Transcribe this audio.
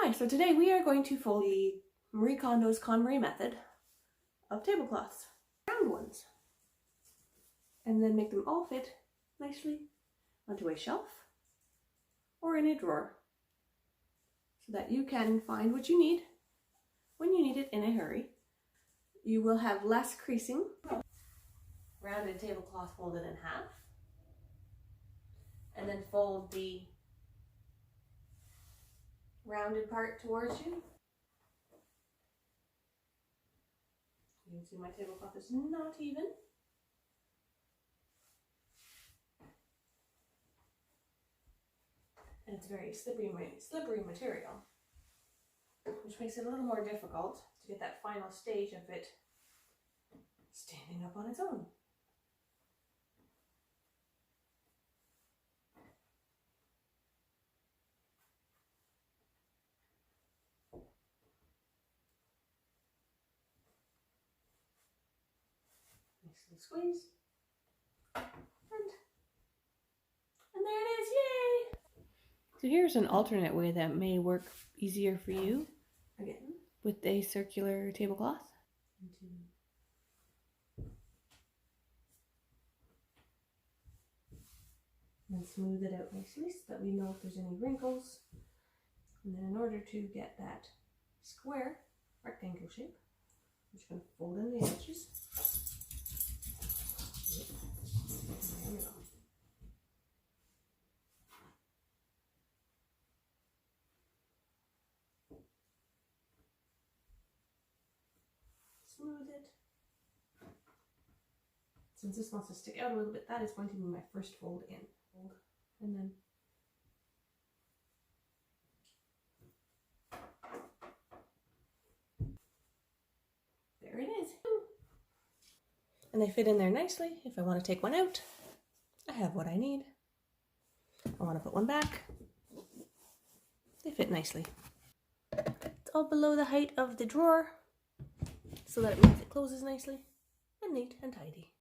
Hi, so today we are going to fold the Marie Kondo's KonMari method of tablecloths, round ones, and then make them all fit nicely onto a shelf or in a drawer so that you can find what you need when you need it in a hurry. You will have less creasing. Rounded tablecloth folded in half, and then fold the rounded part towards you. You can see my tablecloth is not even. And it's very slippery material, which makes it a little more difficult to get that final stage of it standing up on its own. Nice little squeeze. And there it is, yay! So here's an alternate way that may work easier for you. Again, with a circular tablecloth. And smooth it out nicely so that we know if there's any wrinkles. And then in order to get that square rectangle shape, I'm just going to fold in the edges. There we go. Smooth it. Since this wants to stick out a little bit, that is going to be my first fold in. And then there it is. And they fit in there nicely. If I want to take one out, I have what I need. I want to put one back. They fit nicely. It's all below the height of the drawer, so that it means it closes nicely and neat and tidy.